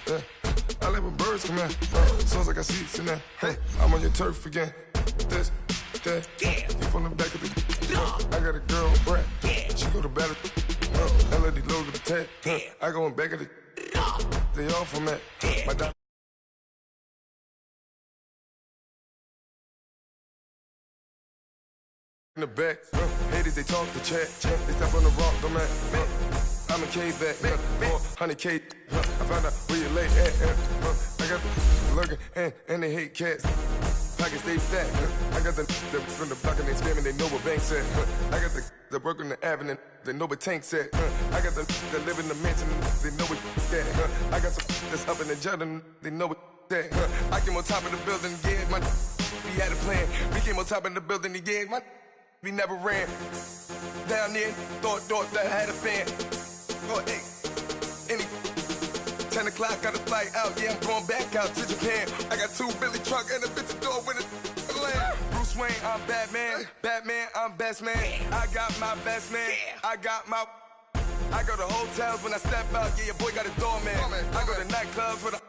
Yeah. I like when birds come in. Sounds like I see it in there. Hey, I'm on your turf again. This, that. Yeah. You from the back of the. I got a girl, Brad. Yeah. She go to battle. Melody low to the tag. Yeah. I go in back of the. They all from that. Yeah. My dog. In the back, haters they talk the chat, they step on the rock, the man. I'm a K-back, 400K. I found out where you lay at. I got the lurking and they hate cats. Pockets stay fat. I got the from the block and they scamming, they know what banks at. I got the work on the avenue, they know what tanks at. I got the live in the mansion, they know what that. I got some that's up in the jutting, they know what that. I came on top of the building, yeah, we had a plan. We came on top of the building, yeah, we never ran. Down there, thought that I had a fan. Oh, hey, 10 o'clock, got a flight out. Yeah, I'm going back out to Japan. I got 2 Billy truck and a bitch door with a land. Bruce Wayne, I'm Batman. Batman, I'm best man. I got my best man. I go to hotels when I step out. Yeah, your boy got a doorman. I go to nightclubs with a.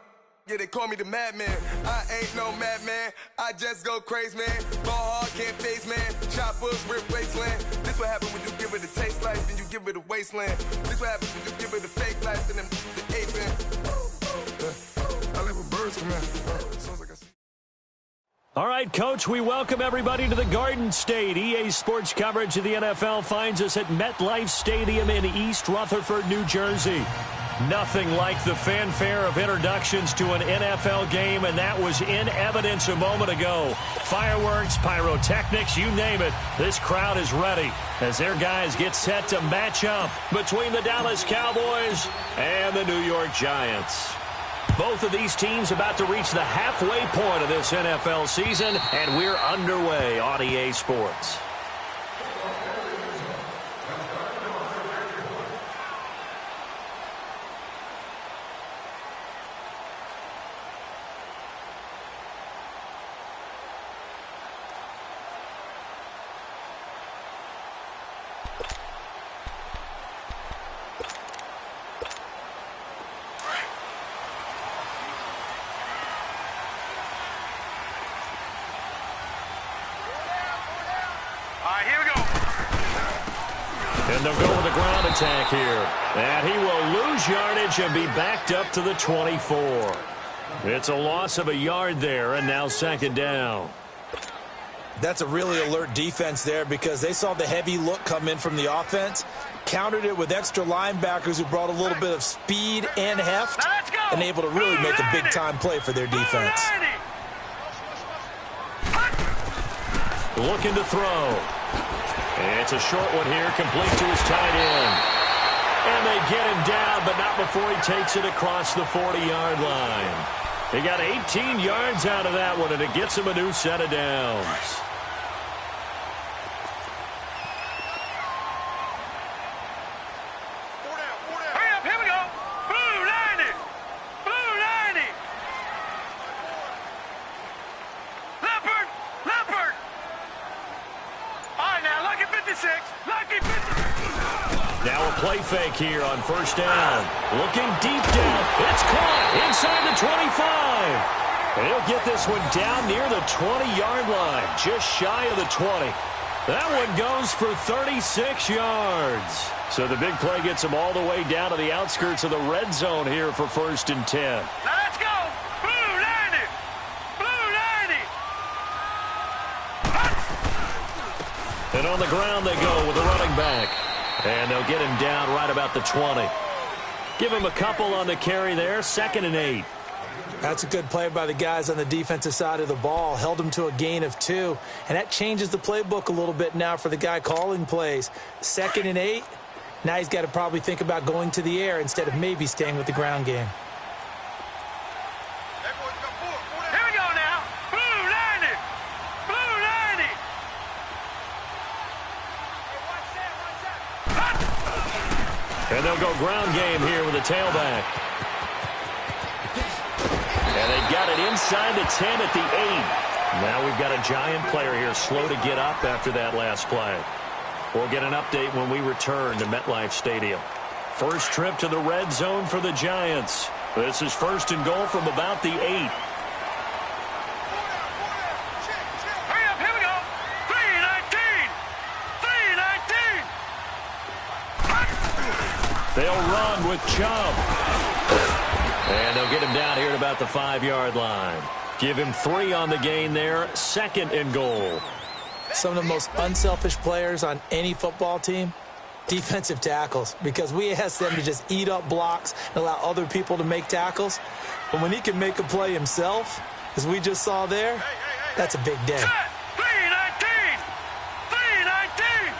Yeah, they call me the madman. I ain't no madman. I just go crazy, man. Ball hard, can't face, man. Choppers, rip wasteland. This what happens when you give it a taste life and you give it a wasteland. This what happens when you give it a fake life and then the ape in. I live with birds come in. Sounds like I see. All right, Coach, we welcome everybody to the Garden State. EA Sports coverage of the NFL finds us at MetLife Stadium in East Rutherford, New Jersey. Nothing like the fanfare of introductions to an NFL game, and that was in evidence a moment ago. Fireworks, pyrotechnics, you name it. This crowd is ready as their guys get set to match up between the Dallas Cowboys and the New York Giants. Both of these teams about to reach the halfway point of this NFL season, and we're underway on EA Sports. And they'll go with a ground attack here. And he will lose yardage and be backed up to the 24. It's a loss of a yard there, and now second down. That's a really alert defense there because they saw the heavy look come in from the offense, countered it with extra linebackers who brought a little bit of speed and heft, and able to really make a big-time play for their defense. Looking to throw. It's a short one here, complete to his tight end. And they get him down, but not before he takes it across the 40-yard line. He got 18 yards out of that one, and it gets him a new set of downs. Now a play fake here on first down. Looking deep down. It's caught inside the 25. And he'll get this one down near the 20-yard line, just shy of the 20. That one goes for 36 yards. So the big play gets him all the way down to the outskirts of the red zone here for 1st and 10. Let's go! Blue 90! Blue 90! And on the ground they go with the running back. And they'll get him down right about the 20. Give him a couple on the carry there. 2nd and 8. That's a good play by the guys on the defensive side of the ball. Held him to a gain of 2. And that changes the playbook a little bit now for the guy calling plays. 2nd and 8. Now he's got to probably think about going to the air instead of maybe staying with the ground game. Here we go now. Blue 90! Blue 90! And they'll go ground game here with a tailback. And they got it inside the 10 at the 8. Now we've got a Giant player here slow to get up after that last play. We'll get an update when we return to MetLife Stadium. First trip to the red zone for the Giants. This is first and goal from about the 8. Hurry up, here we go. 3:19. 3:19. They'll run with Chubb. And they'll get him down here at about the 5-yard line. Give him 3 on the gain there. Second and goal. Some of the most unselfish players on any football team, defensive tackles, because we ask them to just eat up blocks and allow other people to make tackles. But when he can make a play himself, as we just saw there, that's a big day. 3:19. 3:19.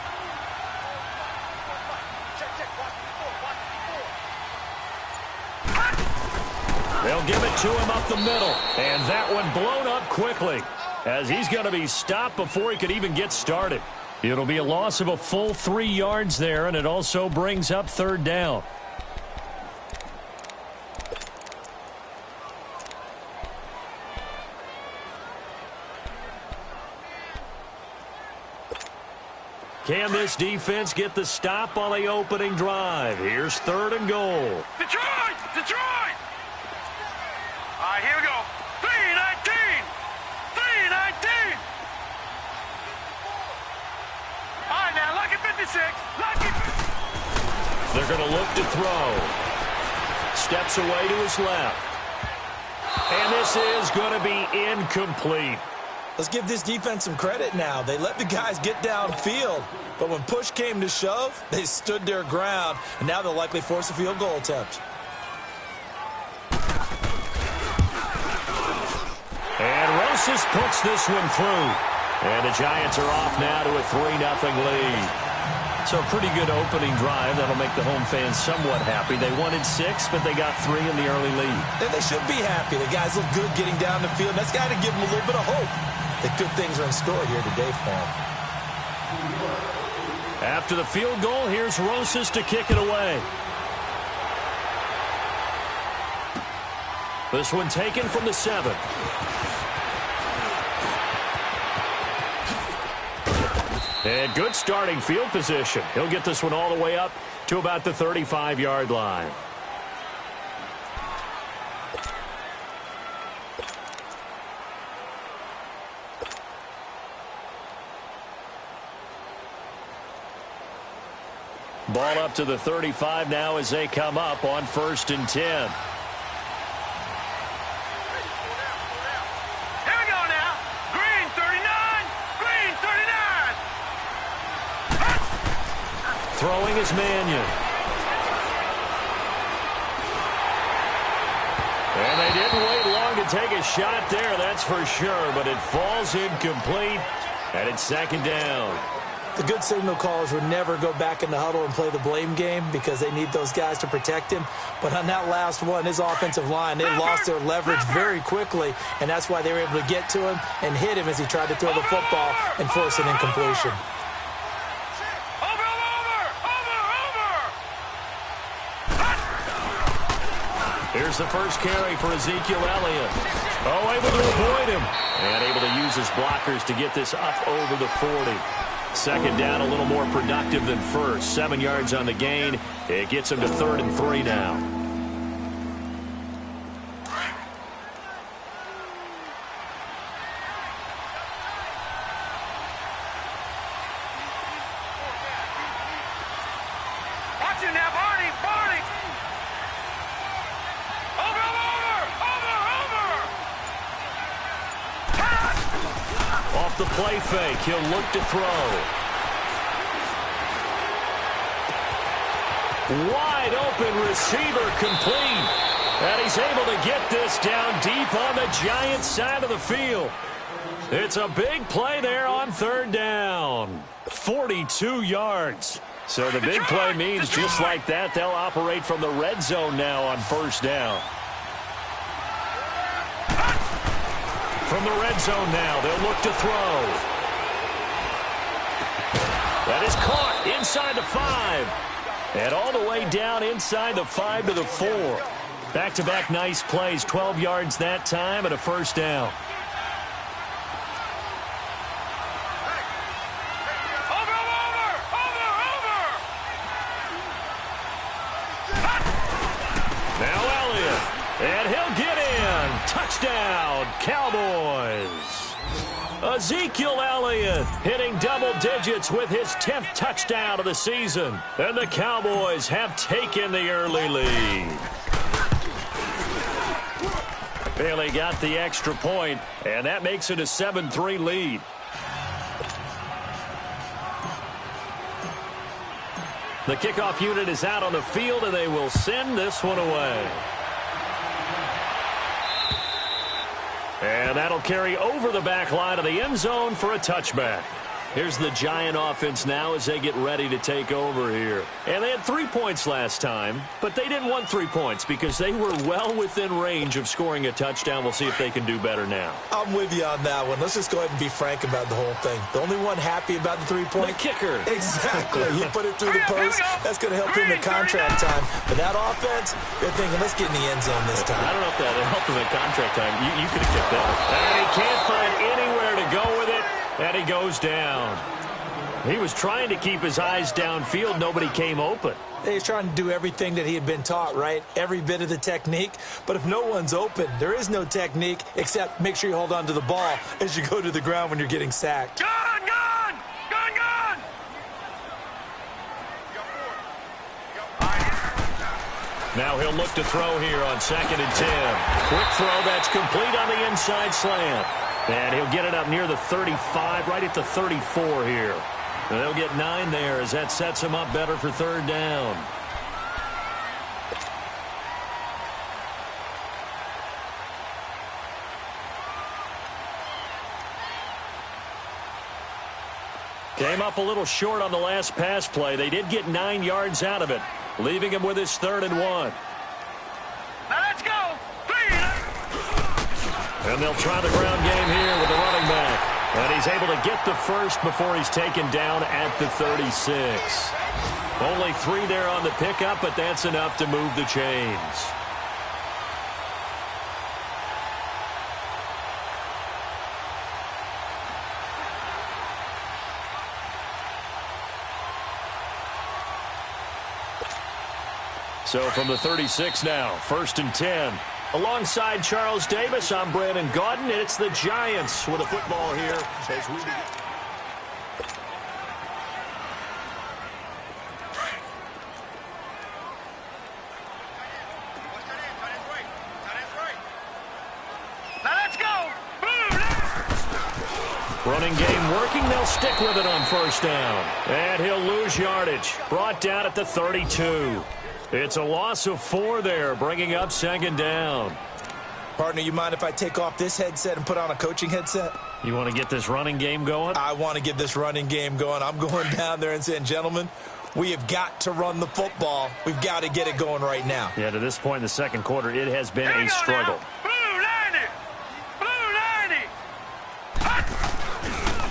They'll give it to him up the middle. And that one blown up quickly, as he's going to be stopped before he could even get started. It'll be a loss of a full 3 yards there, and it also brings up third down. Can this defense get the stop on the opening drive? Here's third and goal. Detroit! Detroit! All right, here we go. 3:19. 3:19. All right, now, lucky 56. Lucky. They're going to look to throw. Steps away to his left. And this is going to be incomplete. Let's give this defense some credit now. They let the guys get downfield, but when push came to shove, they stood their ground, and now they'll likely force a field goal attempt. And Rosas puts this one through. And the Giants are off now to a 3-0 lead. So a pretty good opening drive. That'll make the home fans somewhat happy. They wanted 6, but they got 3 in the early lead. And they should be happy. The guys look good getting down the field. That's got to give them a little bit of hope that good things are in store here today for them. After the field goal, here's Rosas to kick it away. This one taken from the 7. And good starting field position. He'll get this one all the way up to about the 35-yard line. Ball up to the 35 now as they come up on 1st and 10. Throwing is Mannion. And they didn't wait long to take a shot there, that's for sure. But it falls incomplete, and it's 2nd down. The good signal callers would never go back in the huddle and play the blame game because they need those guys to protect him. But on that last one, his offensive line, they lost their leverage very quickly, and that's why they were able to get to him and hit him as he tried to throw the football and force an incompletion. Here's the first carry for Ezekiel Elliott. Oh, able to avoid him. And able to use his blockers to get this up over the 40. 2nd down, a little more productive than first. 7 yards on the gain. It gets him to 3rd and 3 now. Watch it now, Barney! Barney! Off the play fake, he'll look to throw. Wide open receiver complete. And he's able to get this down deep on the Giants side of the field. It's a big play there on 3rd down. 42 yards. So the big play means just like that, they'll operate from the red zone now on 1st down. From the red zone now, they'll look to throw. That is caught inside the 5. And all the way down inside the 5 to the 4. Back-to-back nice plays, 12 yards that time and a 1st down. Now Elliott. Touchdown, Cowboys. Ezekiel Elliott hitting double digits with his 10th touchdown of the season. And the Cowboys have taken the early lead. Bailey got the extra point, and that makes it a 7-3 lead. The kickoff unit is out on the field, and they will send this one away. And that'll carry over the back line of the end zone for a touchback. Here's the Giant offense now as they get ready to take over here. And they had 3 points last time, but they didn't want 3 points because they were well within range of scoring a touchdown. We'll see if they can do better now. I'm with you on that one. Let's just go ahead and be frank about the whole thing. The only one happy about the 3-point? The kicker. Exactly. He put it through the post. That's going to help him in contract time. But that offense, they're thinking, let's get in the end zone this time. I don't know if that helped him in contract time. You could have kept that. And he can't find anywhere to go with it. And he goes down. He was trying to keep his eyes downfield. Nobody came open. He's trying to do everything that he had been taught, right? Every bit of the technique. But if no one's open, there is no technique except make sure you hold on to the ball as you go to the ground when you're getting sacked. Gone, gone, gone, gone. Now he'll look to throw here on 2nd and 10. Quick throw that's complete on the inside slant. And he'll get it up near the 35, right at the 34 here. And they'll get 9 there as that sets him up better for 3rd down. Came up a little short on the last pass play. They did get 9 yards out of it, leaving him with his 3rd and 1. Now let's go. And they'll try the ground game here with the running back. And he's able to get the first before he's taken down at the 36. Only 3 there on the pickup, but that's enough to move the chains. So from the 36 now, 1st and 10. Alongside Charles Davis, I'm Brandon Gaudin, and it's the Giants with a football here as we begin. Now let's go. Running game working. They'll stick with it on 1st down. And he'll lose yardage. Brought down at the 32. It's a loss of 4 there, bringing up 2nd down. Partner, you mind if I take off this headset and put on a coaching headset? You want to get this running game going? I want to get this running game going. I'm going down there and saying, gentlemen, we have got to run the football. We've got to get it going right now. Yeah, to this point in the 2nd quarter, it has been a struggle.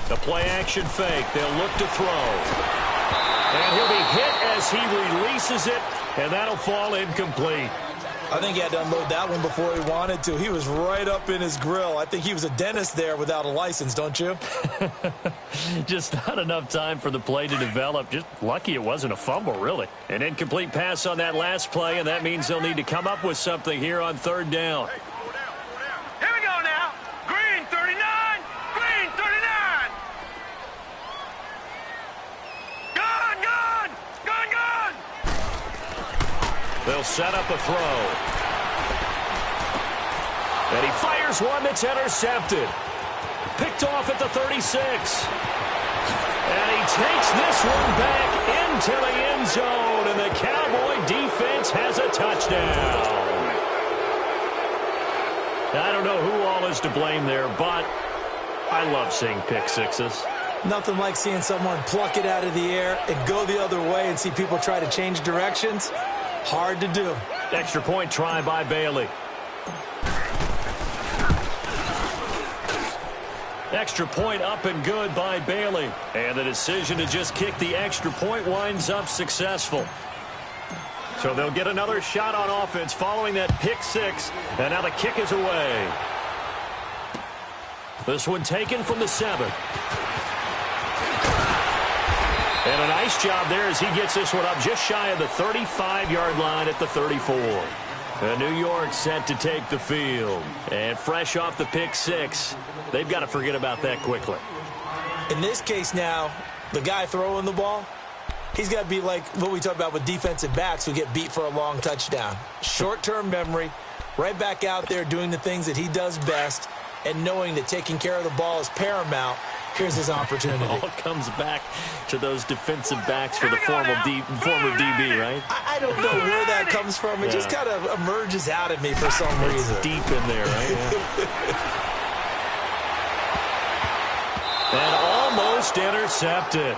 The play-action fake. They'll look to throw. And he'll be hit as he releases it, and that'll fall incomplete. I think he had to unload that one before he wanted to. He was right up in his grill. I think he was a dentist there without a license, don't you? Just not enough time for the play to develop. Just lucky it wasn't a fumble, really. An incomplete pass on that last play, and that means they'll need to come up with something here on 3rd down. Here we go now. Green 39. Green 39. Gone, gone, gone, gone. They'll set up a throw. And he fires one that's intercepted. Picked off at the 36. And he takes this one back into the end zone. And the Cowboy defense has a touchdown. I don't know who all is to blame there, but I love seeing pick sixes. Nothing like seeing someone pluck it out of the air and go the other way and see people try to change directions. Hard to do. Extra point try by Bailey. Extra point up and good by Bailey. And the decision to just kick the extra point winds up successful. So they'll get another shot on offense following that pick six. And now the kick is away. This one taken from the 7. And a nice job there as he gets this one up just shy of the 35-yard line at the 34. New York set to take the field. And fresh off the pick six, they've got to forget about that quickly. In this case now, the guy throwing the ball, he's got to be like what we talked about with defensive backs who get beat for a long touchdown. Short-term memory, right back out there doing the things that he does best, and knowing that taking care of the ball is paramount. Here's his opportunity. It all comes back to those defensive backs for the former DB, right? I don't know where that comes from. It just kind of emerges out of me for some reason. It's deep in there, right? And almost intercepted.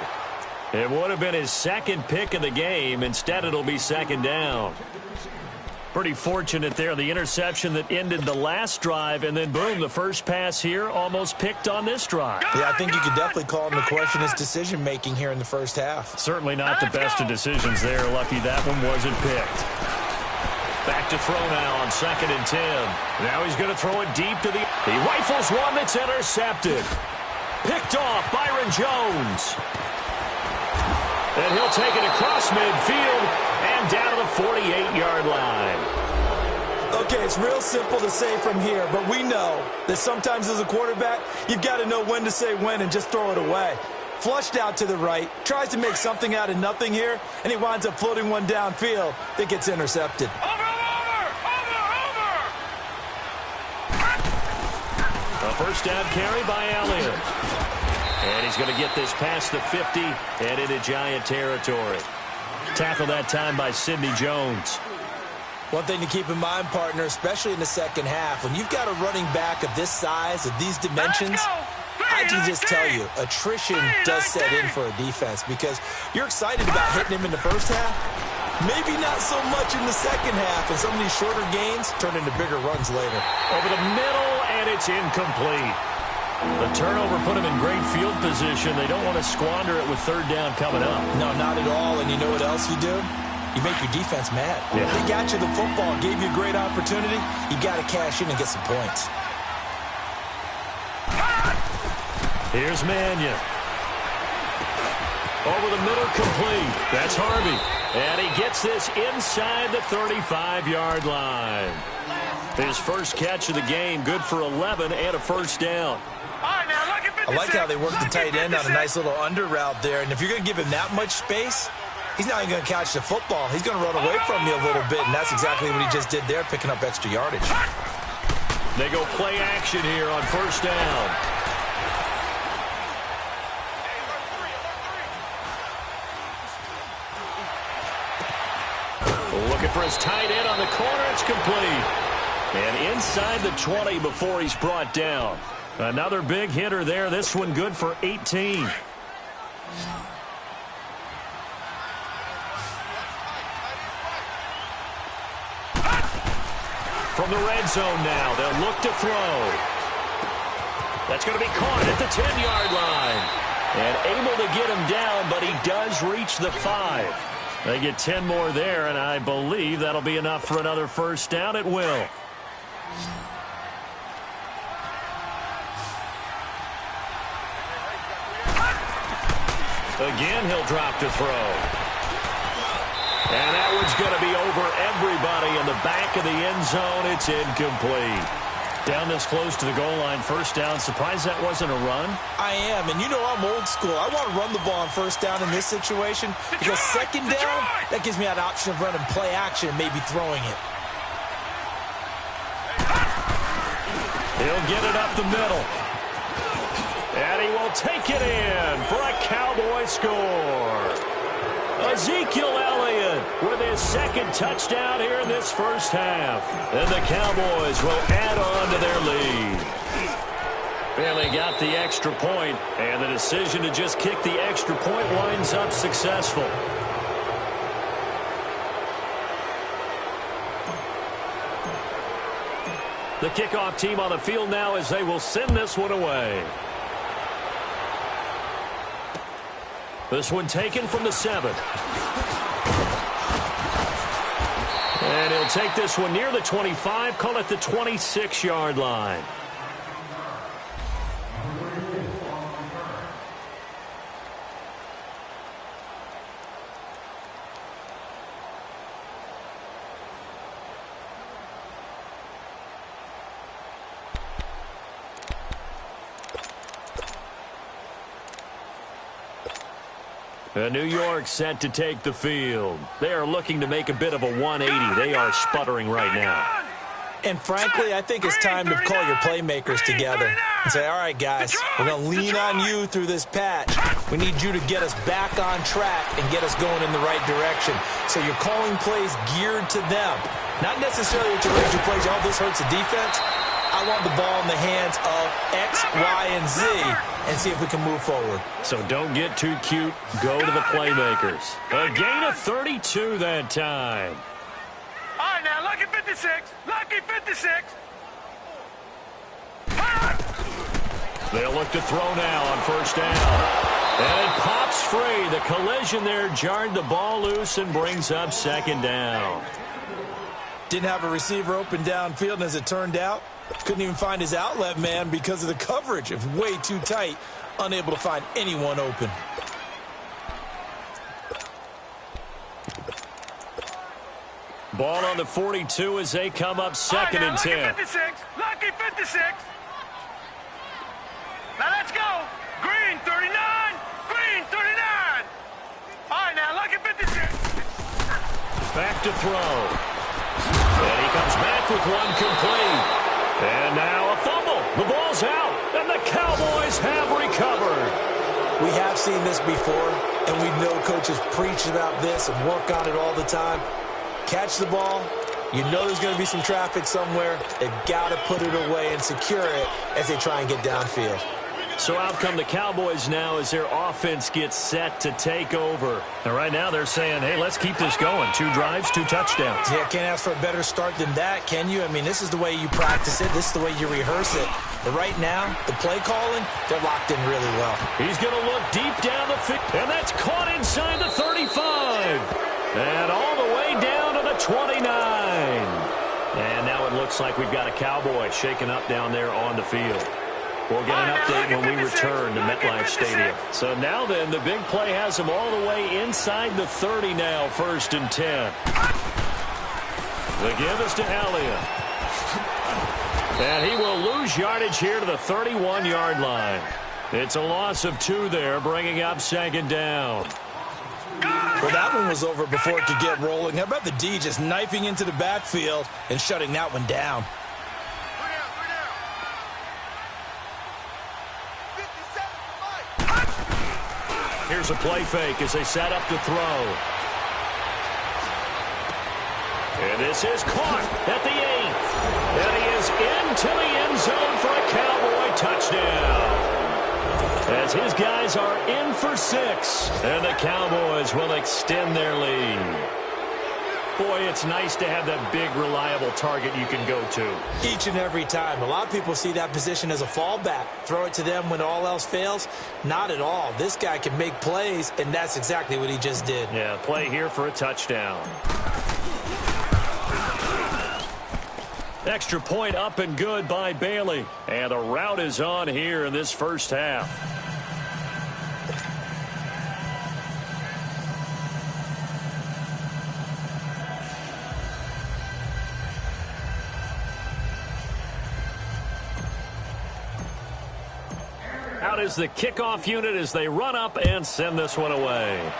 It would have been his second pick of the game. Instead, it'll be second down. Pretty fortunate there, the interception that ended the last drive, and then, boom, the first pass here almost picked on this drive. Yeah, I think you could definitely call into question his decision-making here in the first half. Certainly not the best of decisions there. Lucky that one wasn't picked. Back to throw now on 2nd and 10. Now he's going to throw it deep to the... He rifles one that's intercepted. Picked off Byron Jones. And he'll take it across midfield and down to the 48-yard line. Okay, it's real simple to say from here, but we know that sometimes as a quarterback, you've got to know when to say when and just throw it away. Flushed out to the right, tries to make something out of nothing here, and he winds up floating one downfield that gets intercepted. A first down carry by Elliott. And he's going to get this past the 50 and into Giant territory. Tackled that time by Sidney Jones. One thing to keep in mind, partner, especially in the second half, when you've got a running back of this size, of these dimensions, I can just tell you, attrition does set in for a defense because you're excited about hitting him in the first half. Maybe not so much in the second half, and some of these shorter gains turn into bigger runs later. Over the middle, and it's incomplete. The turnover put him in great field position. They don't want to squander it with third down coming up. No, not at all. And you know what else you do? You make your defense mad. Yeah. They got you the football, gave you a great opportunity. You got to cash in and get some points. Here's Mannion. Over the middle, complete. That's Harvey. And he gets this inside the 35-yard line. His first catch of the game, good for 11 and a first down. I like how they work the tight end on a nice little under route there. And if you're going to give him that much space, he's not even going to catch the football. He's going to run away from you a little bit, and that's exactly what he just did there, picking up extra yardage. They go play action here on first down. Looking for his tight end on the corner. It's complete. And inside the 20 before he's brought down. Another big hitter there. This one good for 18. From the red zone now, they'll look to throw. That's going to be caught at the 10-yard line. And able to get him down, but he does reach the 5. They get 10 more there, and I believe that'll be enough for another first down. It will. Again, he'll drop to throw. And that one's going to be over everybody in the back of the end zone. It's incomplete. Down this close to the goal line, first down. Surprised that wasn't a run? I am, and you know I'm old school. I want to run the ball on first down in this situation because second down, that gives me that option of running play action and maybe throwing it. He'll get it up the middle. And he will take it in for a Cowboy score. Ezekiel Elliott with his second touchdown here in this first half. And the Cowboys will add on to their lead. Barely got the extra point, and the decision to just kick the extra point winds up successful. The kickoff team on the field now as they will send this one away. This one taken from the 7. And he'll take this one near the 25, call it the 26-yard line. New York set to take the field. They are looking to make a bit of a 180. They are sputtering right now. And frankly, I think it's time to call your playmakers together and say, all right, guys, we're going to lean on you through this patch. We need you to get us back on track and get us going in the right direction. So you're calling plays geared to them. Not necessarily what you raise your plays. Oh, this hurts the defense. I want the ball in the hands of X, Y, and Z and see if we can move forward. So don't get too cute. Go to the playmakers. A gain of 32 that time. All right, now, lucky 56. Lucky 56. They'll look to throw now on first down. And it pops free. The collision there jarred the ball loose and brings up second down. Didn't have a receiver open downfield, and as it turned out, couldn't even find his outlet man because of the coverage. It was way too tight, unable to find anyone open. Ball on the 42 as they come up second and 10. Lucky 56. Lucky 56. Now let's go. Green 39. Green 39. All right, now lucky 56. Back to throw. And he comes back with one complete. And now a fumble. The ball's out, and the Cowboys have recovered. We have seen this before, and we know coaches preach about this and work on it all the time. Catch the ball. You know there's going to be some traffic somewhere. They've got to put it away and secure it as they try and get downfield. So out come the Cowboys now as their offense gets set to take over. And right now they're saying, hey, let's keep this going. 2 drives, 2 touchdowns. Yeah, can't ask for a better start than that, can you? I mean, this is the way you practice it. This is the way you rehearse it. But right now, the play calling, they're locked in really well. He's going to look deep down the field, and that's caught inside the 35. And all the way down to the 29. And now it looks like we've got a Cowboy shaking up down there on the field. We'll get an update when we return to MetLife Stadium. So now then, the big play has him all the way inside the 30 now, 1st and 10. The give is to Elliott. And he will lose yardage here to the 31-yard line. It's a loss of 2 there, bringing up 2nd down. Well, that one was over before it could get rolling. How about the D just knifing into the backfield and shutting that one down? Here's a play fake as they set up to throw. And this is caught at the 8th. And he is into the end zone for a Cowboy touchdown. As his guys are in for 6. And the Cowboys will extend their lead. Boy, it's nice to have that big, reliable target you can go to. Each and every time. A lot of people see that position as a fallback. Throw it to them when all else fails. Not at all. This guy can make plays, and that's exactly what he just did. Yeah, play here for a touchdown. Extra point up and good by Bailey. And the route is on here in this first half. Out is the kickoff unit as they run up and send this one away.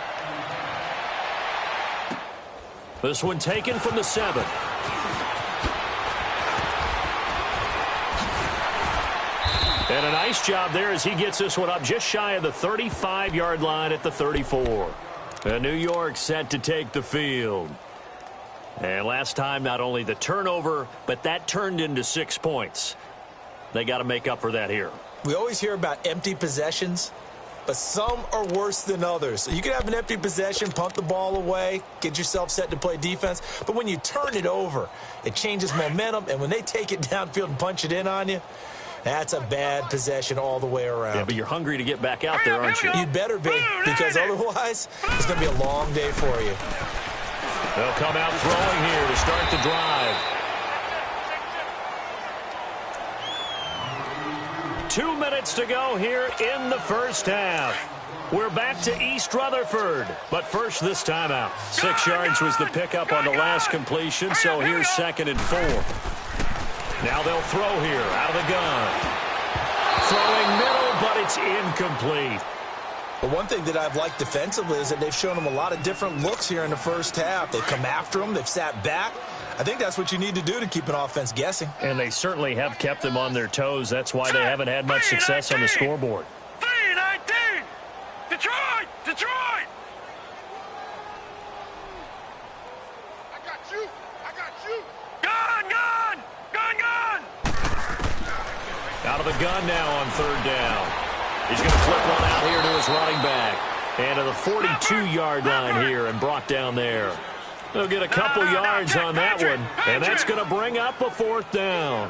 This one taken from the 7. And a nice job there as he gets this one up just shy of the 35-yard line at the 34. And New York set to take the field. And last time, not only the turnover, but that turned into 6 points. They got to make up for that here. We always hear about empty possessions, but some are worse than others. So you can have an empty possession, punt the ball away, get yourself set to play defense. But when you turn it over, it changes momentum. And when they take it downfield and punch it in on you, that's a bad possession all the way around. Yeah, but you're hungry to get back out there, aren't you? You'd better be, because otherwise it's going to be a long day for you. They'll come out throwing here to start the drive. 2 minutes to go here in the first half. We're back to East Rutherford, but first this time out. 6 yards was the pickup on the last completion, so here's 2nd and 4. Now they'll throw here out of the gun. Throwing middle, but it's incomplete. But one thing that I've liked defensively is that they've shown them a lot of different looks here in the first half. They've come after them. They've sat back. I think that's what you need to do to keep an offense guessing. And they certainly have kept them on their toes. That's why they haven't had much success on the scoreboard. 3-19! Detroit! Detroit! I got you! I got you! Gun! Gun! Gun! Gun! Out of the gun now on third down. He's going to flip one out here to his running back. And to the 42-yard line here and brought down there. They'll get a couple yards on that one. And that's going to bring up a fourth down.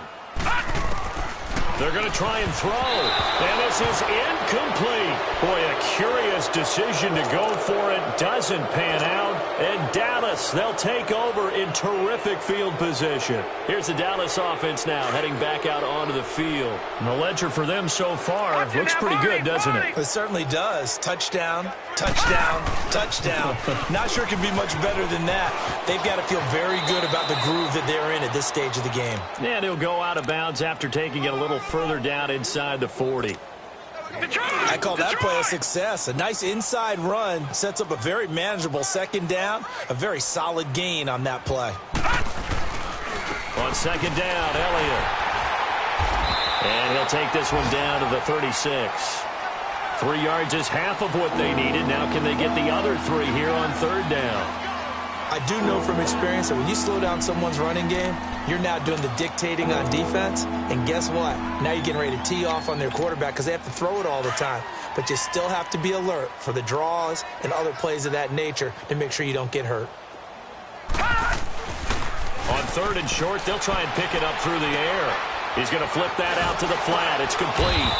They're going to try and throw. And this is incomplete. Boy, a curious decision to go for it. Doesn't pan out. And Dallas, they'll take over in terrific field position. Here's the Dallas offense now heading back out onto the field. And the ledger for them so far looks pretty good, doesn't it? It certainly does. Touchdown, touchdown, touchdown. Not sure it can be much better than that. They've got to feel very good about the groove that they're in at this stage of the game. And he'll go out of bounds after taking it a little further down inside the 40. I call that play a success. A nice inside run sets up a very manageable second down. A very solid gain on that play. On second down, Elliott. And he'll take this one down to the 36. 3 yards is half of what they needed. Now can they get the other 3 here on third down? I do know from experience that when you slow down someone's running game, you're now doing the dictating on defense. And guess what? Now you're getting ready to tee off on their quarterback because they have to throw it all the time. But you still have to be alert for the draws and other plays of that nature to make sure you don't get hurt. On third and short, they'll try and pick it up through the air. He's going to flip that out to the flat. It's complete.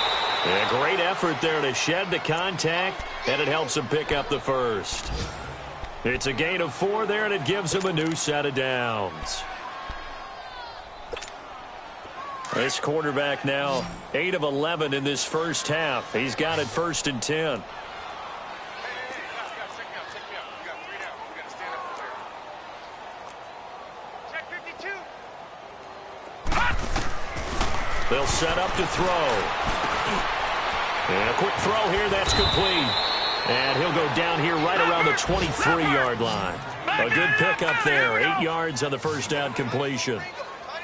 A great effort there to shed the contact, and it helps him pick up the first. It's a gain of 4 there, and it gives him a new set of downs. This quarterback now 8 of 11 in this first half. He's got it 1st and 10. They'll set up to throw. And a quick throw here, that's complete. And he'll go down here right around the 23-yard line. A good pickup there. 8 yards on the first down completion.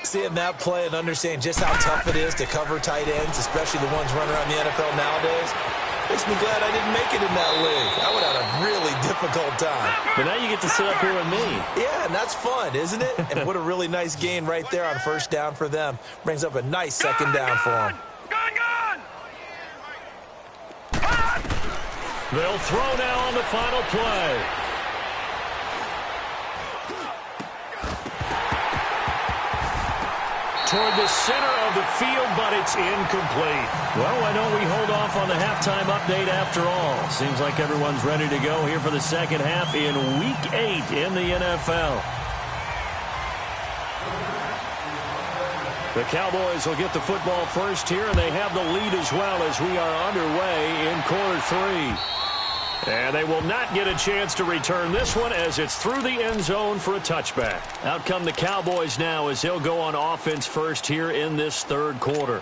Seeing that play and understanding just how tough it is to cover tight ends, especially the ones running around the NFL nowadays, makes me glad I didn't make it in that league. I would have had a really difficult time. But now you get to sit up here with me. Yeah, and that's fun, isn't it? And what a really nice gain right there on first down for them. Brings up a nice second down for them. They'll throw now on the final play. Toward the center of the field, but it's incomplete. Well, why don't we hold off on the halftime update after all? Seems like everyone's ready to go here for the second half in Week 8 in the NFL. The Cowboys will get the football first here, and they have the lead as well as we are underway in quarter 3. And they will not get a chance to return this one as it's through the end zone for a touchback. Out come the Cowboys now as they'll go on offense first here in this third quarter.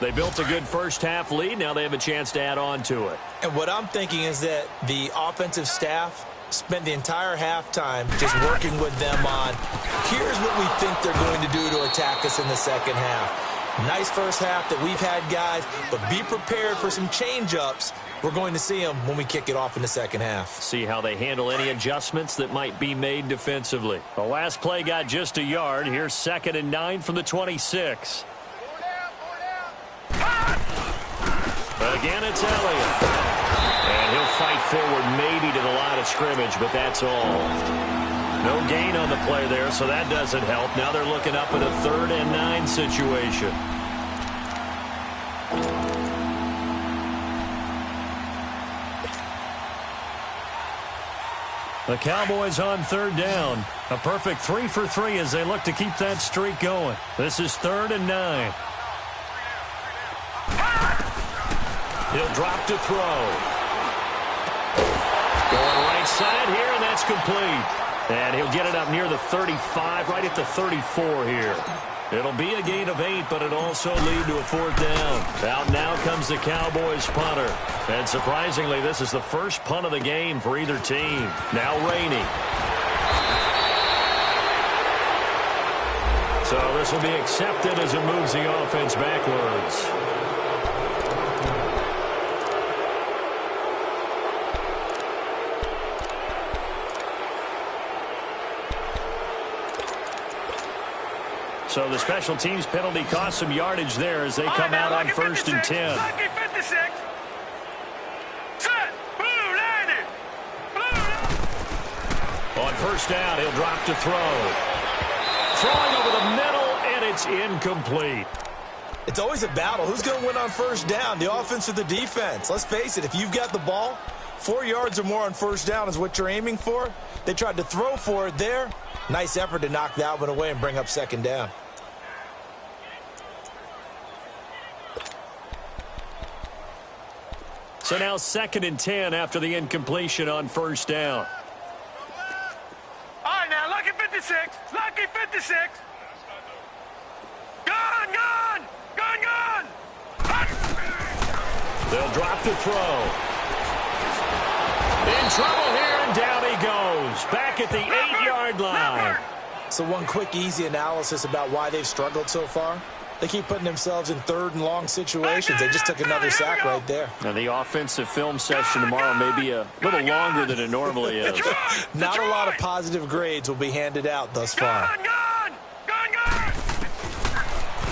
They built a good first half lead. Now they have a chance to add on to it. And what I'm thinking is that the offensive staff spent the entire halftime just working with them on, here's what we think they're going to do to attack us in the second half. Nice first half that we've had, guys, but be prepared for some change-ups. We're going to see them when we kick it off in the second half. See how they handle any adjustments that might be made defensively. The last play got just a yard. Here's 2nd and 9 from the 26. Again, it's Elliott. And he'll fight forward maybe to the line of scrimmage, but that's all. No gain on the play there, so that doesn't help. Now they're looking up at a 3rd and 9 situation. The Cowboys on 3rd down. A perfect 3 for 3 as they look to keep that streak going. This is 3rd and 9. He'll drop to throw. Going right side here, and that's complete. And he'll get it up near the 35, right at the 34 here. It'll be a gain of 8, but it also lead to a 4th down. Out now comes the Cowboys punter. And surprisingly, this is the first punt of the game for either team. Now Rainey. So this will be accepted as it moves the offense backwards. So the special teams penalty cost some yardage there as they come out on 1st and 10. Lucky 56. Set. Blue landed. On 1st down, he'll drop to throw. Throwing over the middle, and it's incomplete. It's always a battle. Who's going to win on 1st down, the offense or the defense? Let's face it, if you've got the ball, 4 yards or more on 1st down is what you're aiming for. They tried to throw for it there. Nice effort to knock that one away and bring up 2nd down. So now 2nd and 10 after the incompletion on 1st down. All right, now, lucky 56. Lucky 56. Gone, gone. Gone, gone. They'll drop to throw. In trouble here, and down he goes. Back at the 8-yard line. So one quick, easy analysis about why they've struggled so far. They keep putting themselves in 3rd and long situations. They just took another sack right there. Now the offensive film session tomorrow may be a little longer than it normally is. Not a lot of positive grades will be handed out thus far.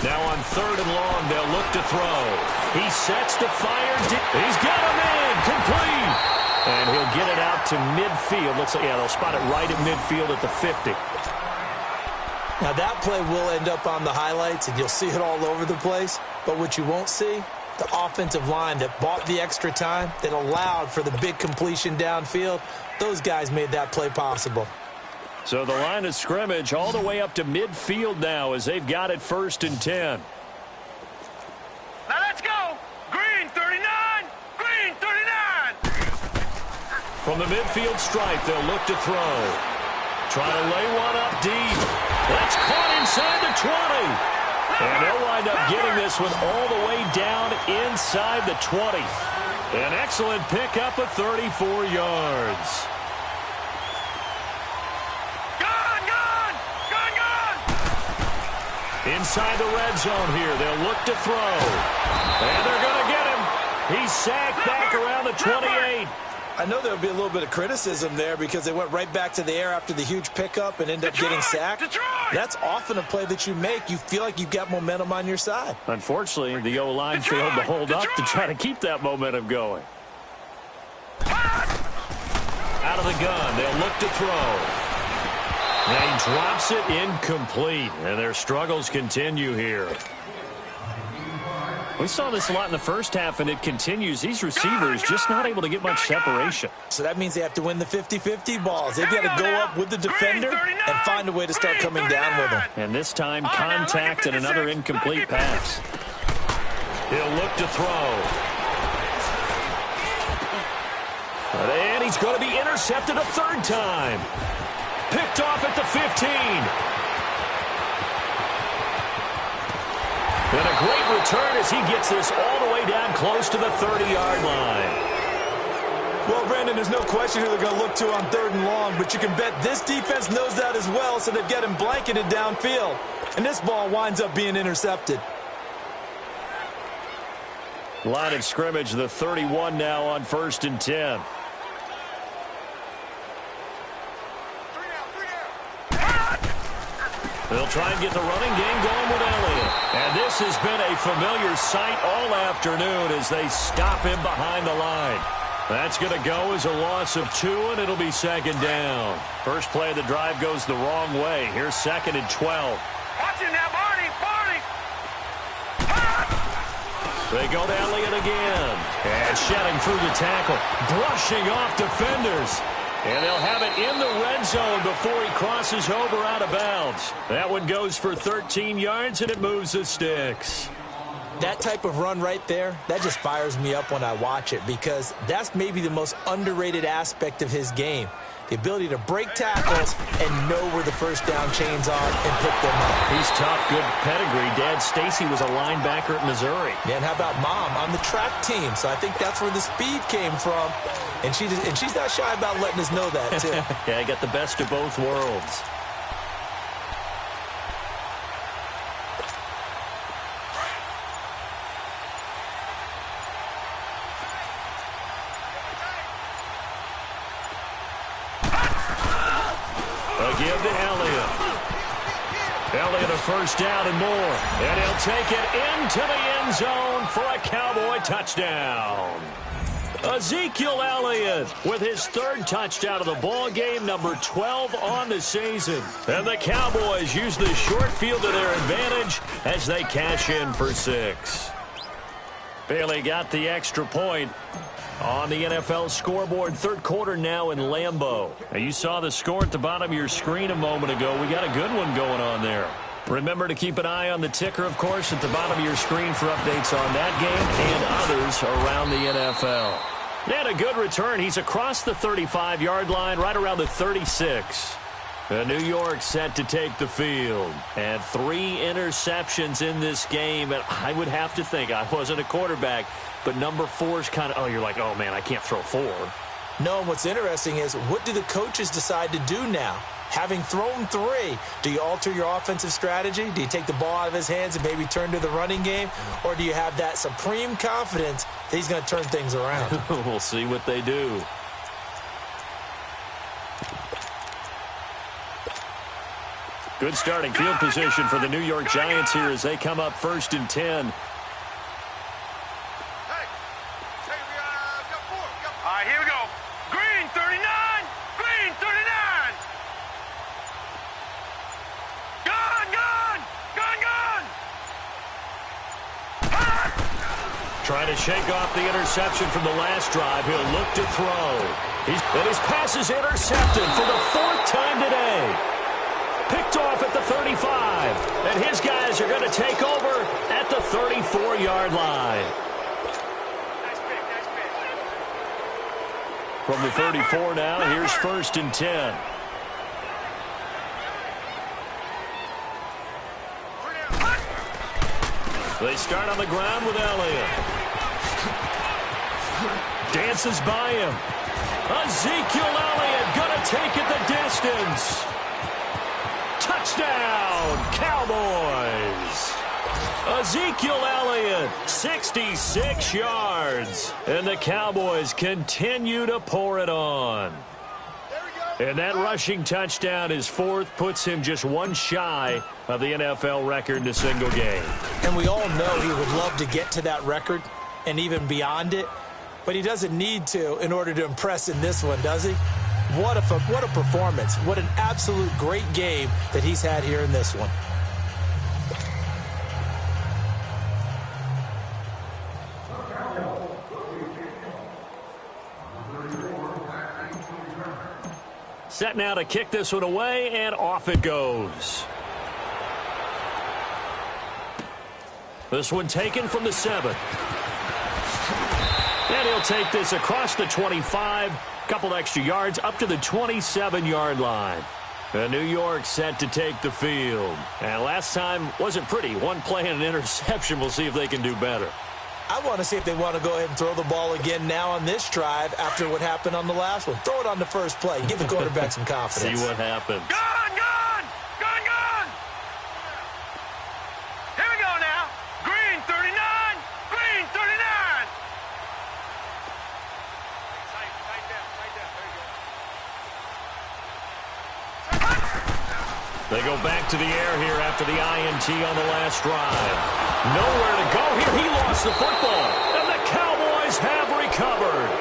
Now on 3rd and long, they'll look to throw. He sets to fire. He's got him in. Complete. And he'll get it out to midfield. Looks like, yeah, they'll spot it right at midfield at the 50. Now, that play will end up on the highlights, and you'll see it all over the place. But what you won't see, the offensive line that bought the extra time, that allowed for the big completion downfield, those guys made that play possible. So the line of scrimmage all the way up to midfield now as they've got it 1st and 10. Now let's go. Green 39. Green 39. From the midfield stripe, they'll look to throw. Trying to lay one up deep. That's caught inside the 20. And they'll wind up getting this one all the way down inside the 20. An excellent pickup of 34 yards. Gone, gone. Gone, gone. Inside the red zone here. They'll look to throw. And they're going to get him. He's sacked back around the 28. I know there would be a little bit of criticism there because they went right back to the air after the huge pickup and ended up getting sacked. That's often a play that you make. You feel like you've got momentum on your side. Unfortunately, the O-line failed to hold up to try to keep that momentum going. Out of the gun, they'll look to throw. And he drops it incomplete, and their struggles continue here. We saw this a lot in the first half, and it continues. These receivers just not able to get much separation. So that means they have to win the 50-50 balls. They've got to go up with the defender and find a way to start coming down with them. And this time, contact and another incomplete pass. He'll look to throw. And he's going to be intercepted a 3rd time. Picked off at the 15. And a great return as he gets this all the way down close to the 30-yard line. Well, Brandon, there's no question who they're going to look to on 3rd and long, but you can bet this defense knows that as well, so they've got him blanketed downfield. And this ball winds up being intercepted. Line of scrimmage, the 31 now on 1st and 10. They'll try and get the running game going with Elliott. And this has been a familiar sight all afternoon as they stop him behind the line. That's going to go as a loss of 2, and it'll be 2nd down. First play of the drive goes the wrong way. Here's 2nd and 12. Watch it now, Barney. Barney. They go to Elliott again. And shedding through the tackle. Brushing off defenders. And they'll have it in the red zone before he crosses over out of bounds. That one goes for 13 yards, and it moves the sticks. That type of run right there, that just fires me up when I watch it because that's maybe the most underrated aspect of his game. The ability to break tackles and know where the first down chains are and pick them up. He's tough, good pedigree. Dad Stacy was a linebacker at Missouri. Yeah, and how about Mom on the track team? So I think that's where the speed came from. And she's not shy about letting us know that, too. Yeah, I got the best of both worlds. Give to Elliott. Elliott a first down and more. And he'll take it into the end zone for a Cowboy touchdown. Ezekiel Elliott with his third touchdown of the ball game, number 12 on the season. And the Cowboys use the short field to their advantage as they cash in for 6. Bailey got the extra point. On the NFL scoreboard, third quarter now in Lambeau. Now, you saw the score at the bottom of your screen a moment ago. We got a good one going on there. Remember to keep an eye on the ticker, of course, at the bottom of your screen for updates on that game and others around the NFL. And a good return. He's across the 35-yard line, right around the 36. New York set to take the field. And 3 interceptions in this game. And I would have to think, I wasn't a quarterback, but number 4 is kind of, you're like, oh, man, I can't throw 4. No, and what's interesting is, what do the coaches decide to do now? Having thrown 3, do you alter your offensive strategy? Do you take the ball out of his hands and maybe turn to the running game? Or do you have that supreme confidence that he's going to turn things around? We'll see what they do. Good starting field position for the New York Giants here as they come up 1st and 10. All right, here we go. Green 39. Green 39. Gun. Trying to shake off the interception from the last drive. He'll look to throw. And his pass is intercepted for the 4th time today. Picked off at the 35. And his guys are going to take over at the 34-yard line. From the 34 now, here's 1st and 10. They start on the ground with Elliott. Dances by him. Ezekiel Elliott going to take it the distance. Touchdown, Cowboys. Ezekiel Elliott, 66 yards. And the Cowboys continue to pour it on. And that rushing touchdown, his 4th, puts him just 1 shy of the NFL record in a single game. And we all know he would love to get to that record and even beyond it. But he doesn't need to in order to impress in this one, does he? What a performance. What an absolute great game that he's had here in this one. Set now to kick this one away, and off it goes. This one taken from the 7. And he'll take this across the 25. Couple extra yards up to the 27-yard line. New York set to take the field. And last time wasn't pretty. 1 play and an interception. We'll see if they can do better. I want to see if they want to go ahead and throw the ball again now on this drive after what happened on the last one. Throw it on the first play. Give the quarterback some confidence. See what happens. Gun. Here we go now. Green 39. Green 39. They go back to the air here after the INT on the last drive. Nowhere to go here. He lost the football. And the Cowboys have recovered.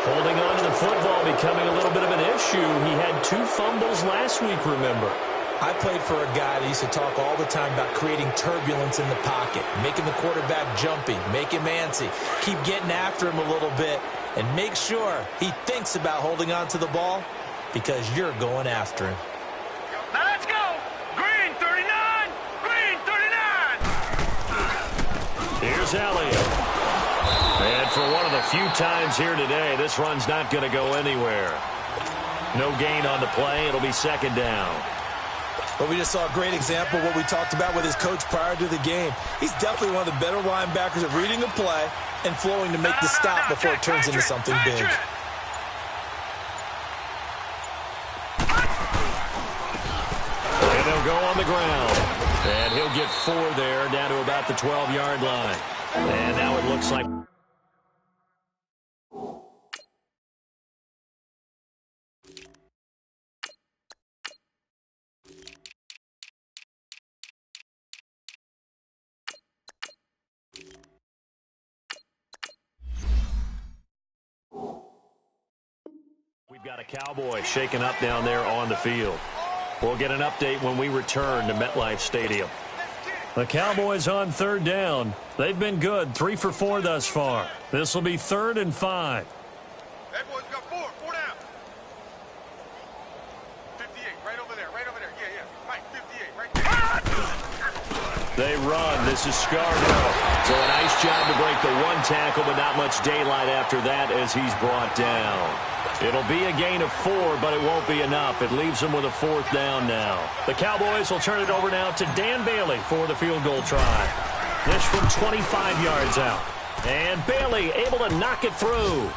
Holding on to the football becoming a little bit of an issue. He had 2 fumbles last week, remember. I played for a guy that used to talk all the time about creating turbulence in the pocket, making the quarterback jumpy, make him antsy, keep getting after him a little bit, and make sure he thinks about holding on to the ball because you're going after him. Now let's go. Green 39. Green 39. Here's Here's Elliott. And for one of the few times here today, this run's not going to go anywhere. No gain on the play. It'll be second down. But we just saw a great example of what we talked about with his coach prior to the game. He's definitely one of the better linebackers at reading the play and flowing to make the stop before it turns into something big. And they'll go on the ground. And he'll get 4 there, down to about the 12-yard line. And now it looks like... We've got a Cowboy shaking up down there on the field. We'll get an update when we return to MetLife Stadium. The Cowboys on third down. They've been good, 3 for 4 thus far. This will be 3rd and 5. That boy's got 4 down. 58, right over there, yeah. Right, 58, right there. They run. This is Scarborough. So a nice job to break the 1 tackle, but not much daylight after that as he's brought down. It'll be a gain of 4, but it won't be enough. It leaves them with a 4th down now. The Cowboys will turn it over now to Dan Bailey for the field goal try. This from 25 yards out. And Bailey able to knock it through.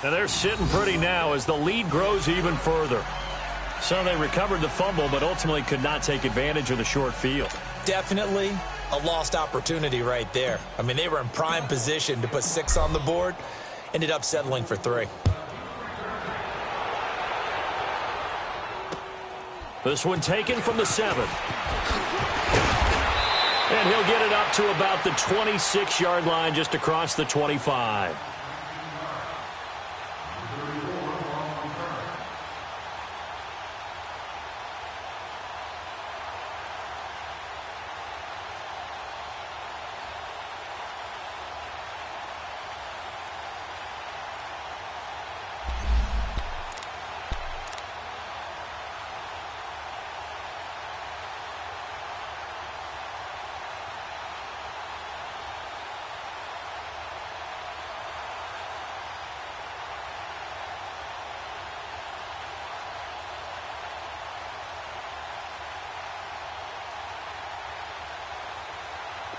And they're sitting pretty now as the lead grows even further. So they recovered the fumble, but ultimately could not take advantage of the short field. Definitely a lost opportunity right there. I mean, they were in prime position to put 6 on the board. Ended up settling for 3. This one taken from the 7. And he'll get it up to about the 26-yard line, just across the 25.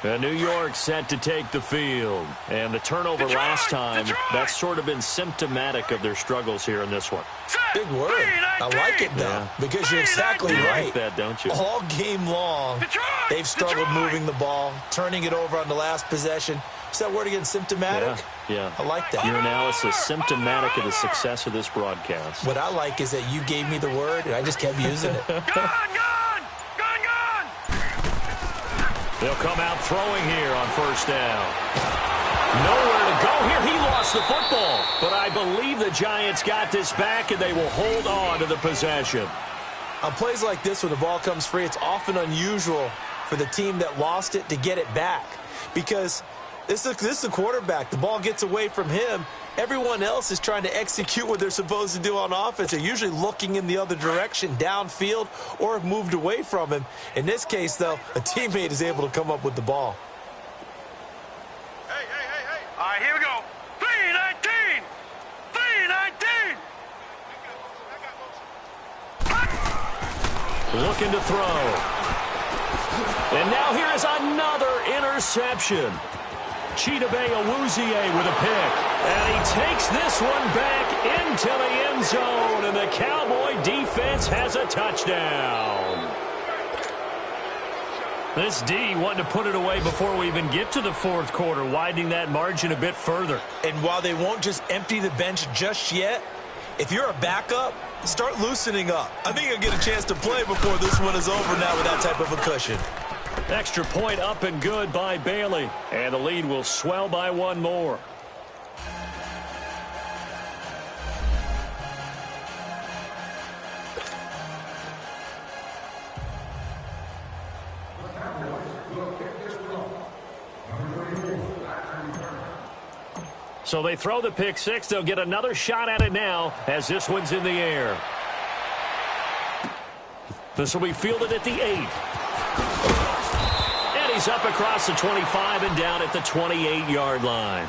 And New York set to take the field. And the turnover last time, that's sort of been symptomatic of their struggles here in this one. Big word. I like it, though, because you're exactly right. You like that, don't you? All game long, they've struggled moving the ball, turning it over on the last possession. Is that word again, symptomatic? Yeah. I like that. Your analysis, symptomatic of the success of this broadcast. What I like is that you gave me the word, and I just kept using it. They'll come out throwing here on first down. Nowhere to go here. He lost the football. But I believe the Giants got this back, and they will hold on to the possession. On plays like this, when the ball comes free, it's often unusual for the team that lost it to get it back. Because this is the quarterback. The ball gets away from him. Everyone else is trying to execute what they're supposed to do on offense. They're usually looking in the other direction, downfield, or have moved away from him. In this case, though, a teammate is able to come up with the ball. Hey. All right, here we go. 3-19. 3-19. Looking to throw. And now here is another interception. Chidobe Awuzie with a pick. And he takes this one back into the end zone. And the Cowboy defense has a touchdown. This D wanting to put it away before we even get to the 4th quarter, widening that margin a bit further. And while they won't just empty the bench just yet, if you're a backup, start loosening up. I think you'll get a chance to play before this one is over now with that type of a cushion. Extra point up and good by Bailey. And the lead will swell by 1 more. So they throw the pick 6. They'll get another shot at it now as this one's in the air. This will be fielded at the 8. He's up across the 25 and down at the 28-yard line.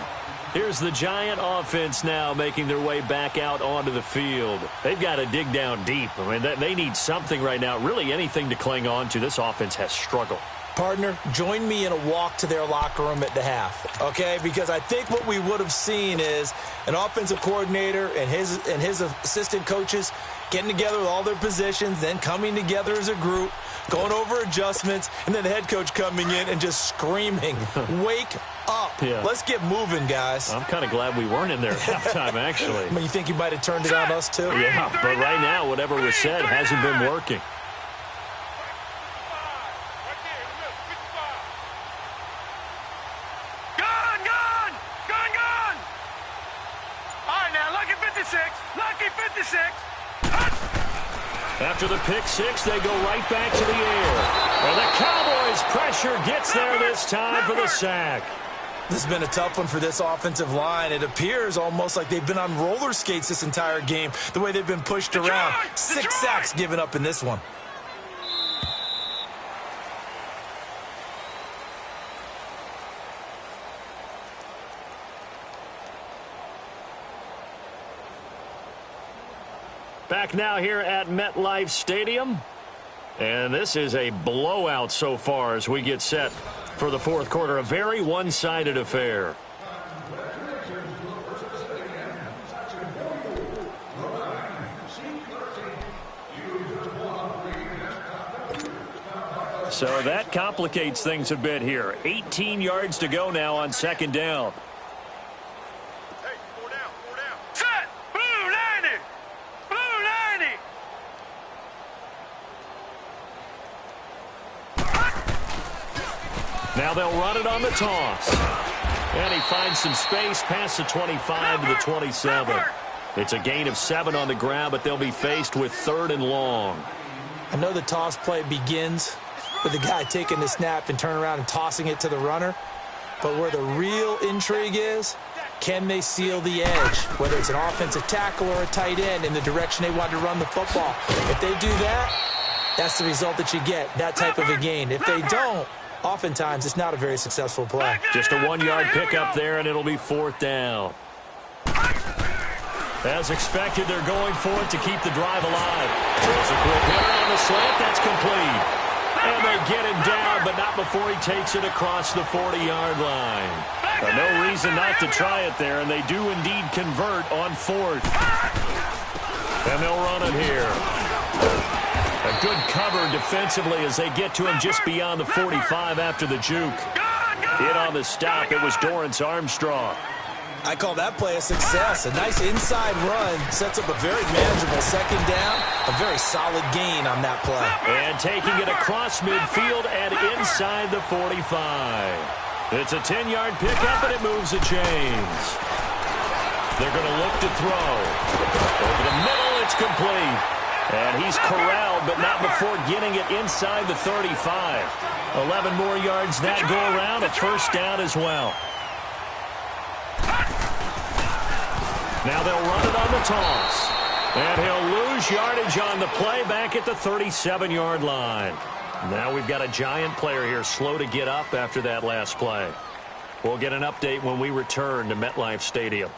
Here's the Giant offense now making their way back out onto the field. They've got to dig down deep. I mean, they need something right now, really anything to cling on to. This offense has struggled. Partner, join me in a walk to their locker room at the half, okay? Because I think what we would have seen is an offensive coordinator and his assistant coaches getting together with all their positions, then coming together as a group, going over adjustments, and then the head coach coming in and just screaming, wake up. Yeah. Let's get moving, guys. I'm kind of glad we weren't in there at halftime, actually. I mean, you think you might have turned it on us, too? Yeah, but right now, whatever was said hasn't been working. After the pick six, they go right back to the air. And the Cowboys' pressure gets there this time for the sack. This has been a tough one for this offensive line. It appears almost like they've been on roller skates this entire game, the way they've been pushed around. 6 sacks given up in this one. Back now here at MetLife Stadium. And this is a blowout so far as we get set for the fourth quarter. A very one-sided affair. So that complicates things a bit here. 18 yards to go now on second down. Now they'll run it on the toss. And he finds some space past the 25 to the 27. It's a gain of 7 on the ground, but they'll be faced with 3rd and long. I know the toss play begins with the guy taking the snap and turning around and tossing it to the runner. But where the real intrigue is, can they seal the edge? Whether it's an offensive tackle or a tight end in the direction they want to run the football. If they do that, that's the result that you get, that type of a gain. If they don't, oftentimes, it's not a very successful play. Just a 1-yard pickup there, and it'll be 4th down. As expected, they're going for it to keep the drive alive. There's a quick hitter on the slant. That's complete. And they get him down, but not before he takes it across the 40-yard line. No reason not to try it there, and they do indeed convert on 4th. And they'll run it here. A good cover defensively as they get to him just beyond the 45 after the juke. In on the stop, it was Dorrance Armstrong. I call that play a success. A nice inside run sets up a very manageable second down. A very solid gain on that play. And taking it across midfield and inside the 45. It's a 10-yard pickup, and it moves the chains. They're going to look to throw. Over the middle, it's complete. And he's corralled, but not before getting it inside the 35. 11 more yards that go around, a 1st down as well. Now they'll run it on the toss. And he'll lose yardage on the play back at the 37-yard line. Now we've got a Giant player here slow to get up after that last play. We'll get an update when we return to MetLife Stadium.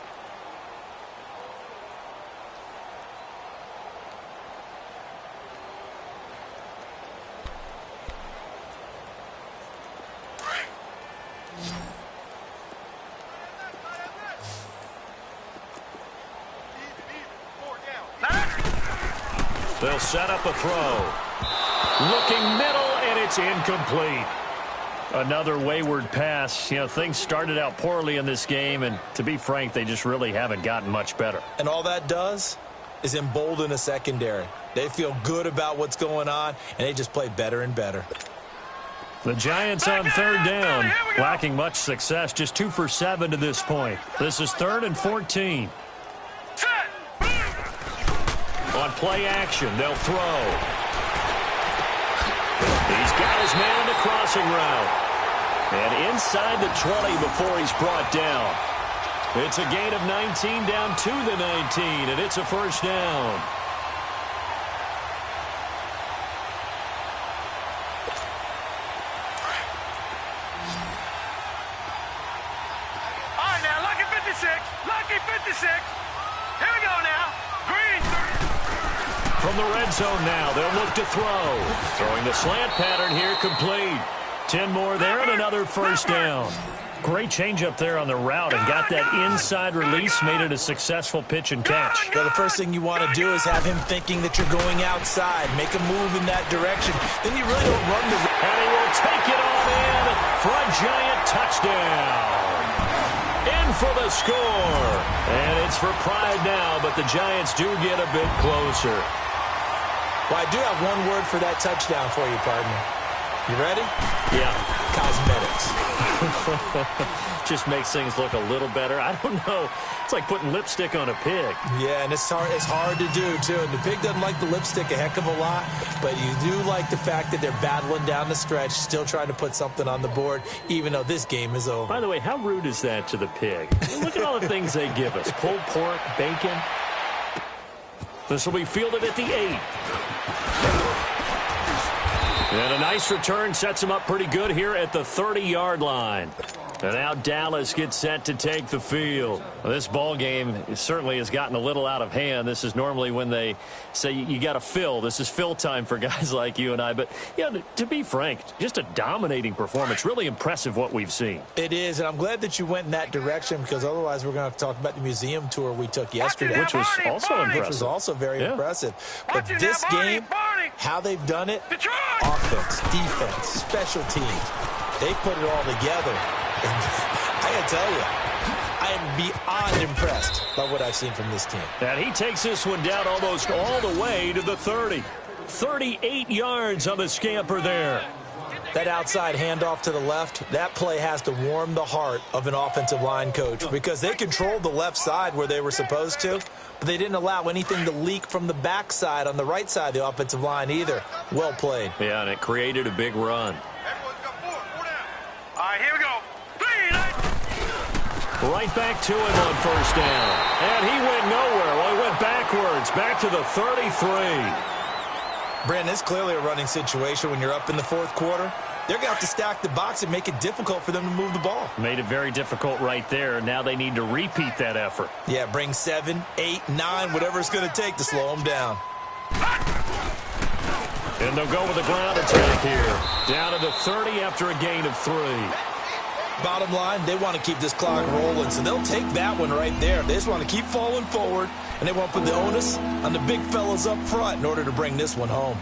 They'll set up a throw. Looking middle, and it's incomplete. Another wayward pass. You know, things started out poorly in this game, and to be frank, they just really haven't gotten much better. And all that does is embolden a secondary. They feel good about what's going on, and they just play better and better. The Giants on 3rd down, lacking much success, just 2 for 7 to this point. This is 3rd and 14. On play action, they'll throw. He's got his man in the crossing route. And inside the 20 before he's brought down. It's a gain of 19 down to the 19, and it's a 1st down. 56. Here we go now. Green 30. From the red zone now, they'll look to throw. Throwing the slant pattern here, complete. 10 more there and another first down. Great change up there on the route and got that inside release, made it a successful pitch and catch. Well, the first thing you want to do is have him thinking that you're going outside. Make a move in that direction. Then you really don't run the... And he will take it on in for a giant touchdown. In for the score. And it's for pride now, but the Giants do get a bit closer. Well, I do have one word for that touchdown for you, partner. You ready? Yeah. Cosmetics. Just makes things look a little better. I don't know. It's like putting lipstick on a pig. Yeah, and it's hard to do, too. And the pig doesn't like the lipstick a heck of a lot, but you do like the fact that they're battling down the stretch, still trying to put something on the board, even though this game is over. By the way, how rude is that to the pig? Look at all the things they give us. Pulled pork, bacon. This will be fielded at the 8. And a nice return sets him up pretty good here at the 30-yard line. And now Dallas gets set to take the field. Well, this ball game certainly has gotten a little out of hand. This is normally when they say you got to fill. This is fill time for guys like you and I. But, yeah, to be frank, just a dominating performance. Really impressive what we've seen. It is, and I'm glad that you went in that direction because otherwise we're going to have to talk about the museum tour we took yesterday. Which was also impressive. Which was also very impressive. But this game, how they've done it, offense, defense, special teams, they put it all together. I got to tell you, I am beyond impressed by what I've seen from this team. And he takes this one down almost all the way to the 30. 38 yards on the scamper there. That outside handoff to the left, that play has to warm the heart of an offensive line coach because they controlled the left side where they were supposed to, but they didn't allow anything to leak from the backside on the right side of the offensive line either. Well played. Yeah, and it created a big run. All right, here we go. Right back to him on first down. And he went nowhere. Well, he went backwards, back to the 33. Brandon, it's clearly a running situation when you're up in the fourth quarter. They're going to have to stack the box and make it difficult for them to move the ball. Made it very difficult right there. Now they need to repeat that effort. Yeah, bring 7, 8, 9, whatever it's going to take to slow them down. And they'll go with a ground attack here. Down to the 30 after a gain of 3. Bottom line, they want to keep this clock rolling, so they'll take that one right there. They just want to keep falling forward, and they want to put the onus on the big fellas up front in order to bring this one home.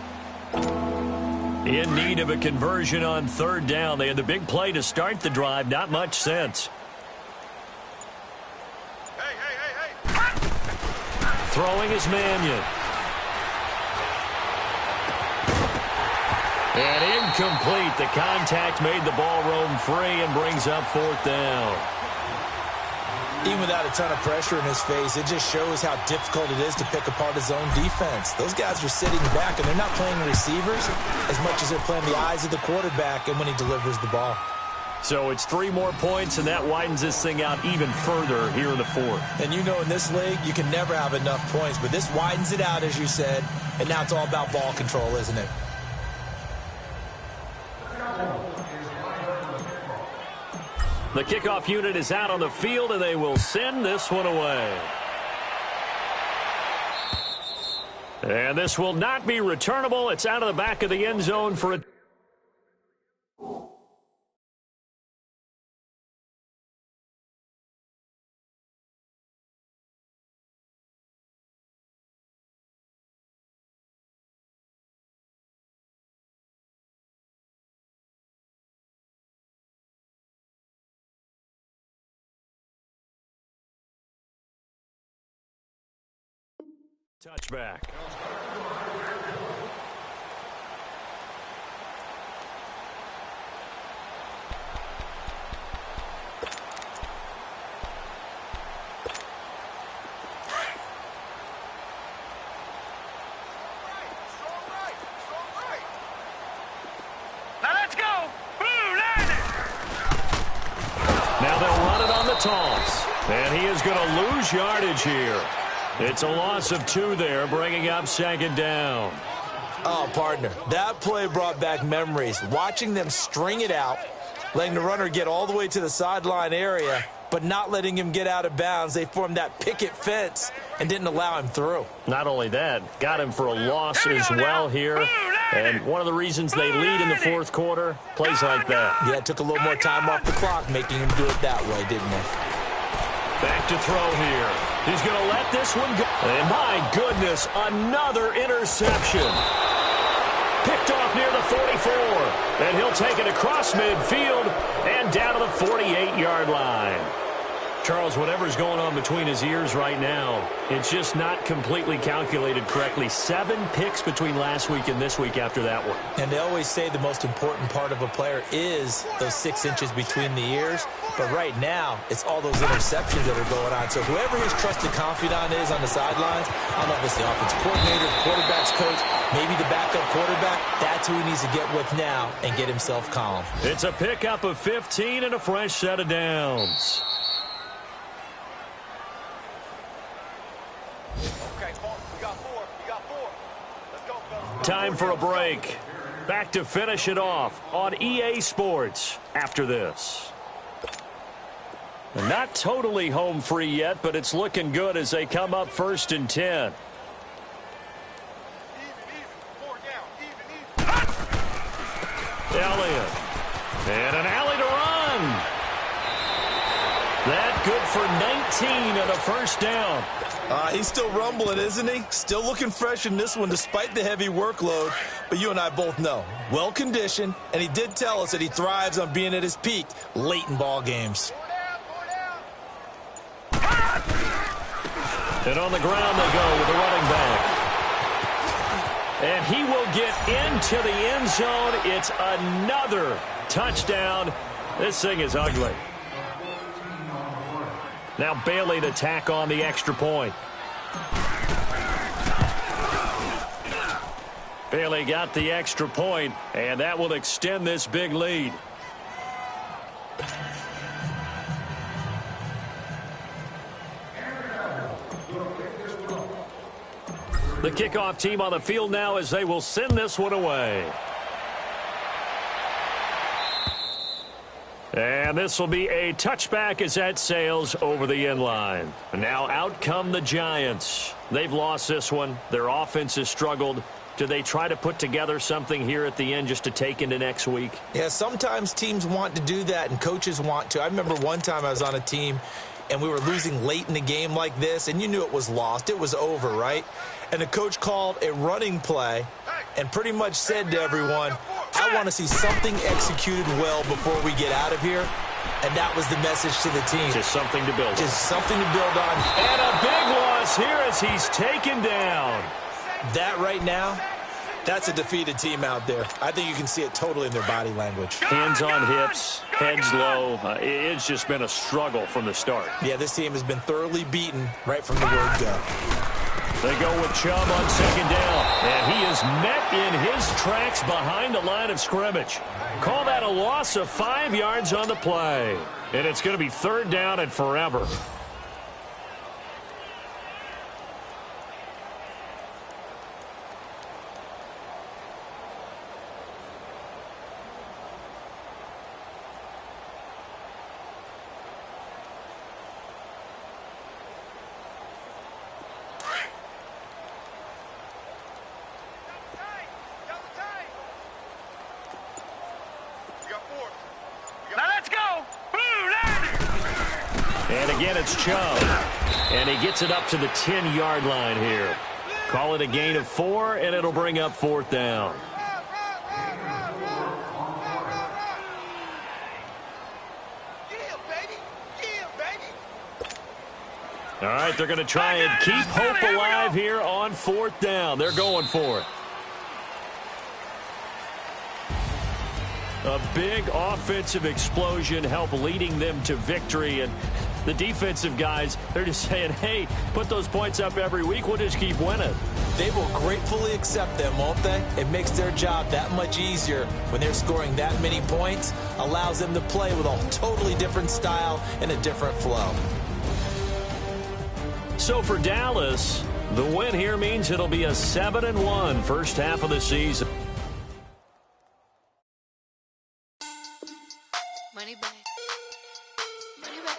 In need of a conversion on third down. They had the big play to start the drive. Not much sense. Throwing is Mannion. And incomplete. The contact made the ball roam free and brings up fourth down. Even without a ton of pressure in his face, it just shows how difficult it is to pick apart his own defense. Those guys are sitting back, and they're not playing receivers as much as they're playing the eyes of the quarterback and when he delivers the ball. So it's 3 more points, and that widens this thing out even further here in the fourth. And you know in this league, you can never have enough points, but this widens it out, as you said, and now it's all about ball control, isn't it? The kickoff unit is out on the field, and they will send this one away. And this will not be returnable. It's out of the back of the end zone for a... touchback. Now let's go. Blue, land it. Now they'll run it on the toss. And he is going to lose yardage here. It's a loss of 2 there, bringing up second down. Oh, partner, that play brought back memories. Watching them string it out, letting the runner get all the way to the sideline area, but not letting him get out of bounds. They formed that picket fence and didn't allow him through. Not only that, got him for a loss as well here. And one of the reasons they lead in the fourth quarter, plays like that. Yeah, it took a little more time off the clock, making him do it that way, didn't it? Back to throw here. He's going to let this one go. And my goodness, another interception. Picked off near the 44. And he'll take it across midfield and down to the 48-yard line. Charles, whatever's going on between his ears right now, it's just not completely calculated correctly. 7 picks between last week and this week after that one. And they always say the most important part of a player is those 6 inches between the ears. But right now, it's all those interceptions that are going on. So whoever his trusted confidant is on the sidelines, I don't know if it's the offensive coordinator, the quarterback's coach, maybe the backup quarterback, that's who he needs to get with now and get himself calm. It's a pickup of 15 and a fresh set of downs. Time for a break. Back to finish it off on EA Sports after this. Not totally home free yet, but it's looking good as they come up 1st and 10. Elliott. And an alley to run. That good for 19 and a first down. He's still rumbling, isn't he? Still looking fresh in this one despite the heavy workload. But you and I both know, well-conditioned, and he did tell us that he thrives on being at his peak late in ball games. And on the ground they go with the running back. And he will get into the end zone. It's another touchdown. This thing is ugly. Now Bailey to tack on the extra point. Bailey got the extra point, and that will extend this big lead. The kickoff team on the field now as they will send this one away. And this will be a touchback as that sails over the end line. Now out come the Giants. They've lost this one. Their offense has struggled. Do they try to put together something here at the end just to take into next week? Yeah, sometimes teams want to do that and coaches want to. I remember one time I was on a team and we were losing late in the game like this, and you knew it was lost. It was over, right? And the coach called a running play and pretty much said to everyone, I want to see something executed well before we get out of here. And that was the message to the team. Just something to build on. Just something to build on. And a big loss here as he's taken down. That right now, that's a defeated team out there. I think you can see it totally in their body language. Hands on hips, heads low. It's just been a struggle from the start. Yeah, this team has been thoroughly beaten right from the word go. They go with Chubb on second down, and he is met in his tracks behind the line of scrimmage. Call that a loss of 5 yards on the play, and it's going to be 3rd down and forever. And again, it's Chubb. And he gets it up to the 10-yard line here. Call it a gain of 4, and it'll bring up 4th down. All right, they're going to try and keep hope alive here on 4th down. They're going for it. A big offensive explosion helped leading them to victory. And the defensive guys, they're just saying, hey, put those points up every week. We'll just keep winning. They will gratefully accept them, won't they? It makes their job that much easier when they're scoring that many points. Allows them to play with a totally different style and a different flow. So for Dallas, the win here means it'll be a 7-1 first half of the season. Money back. Money back.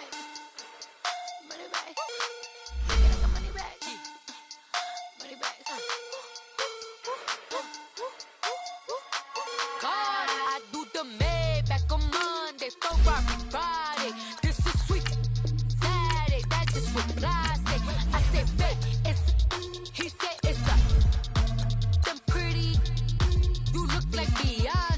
Friday, for Robert Friday. This is sweet. Saturday, that's just what I say. I said, babe, it's he said it's a. Them pretty, you look like Beyonce.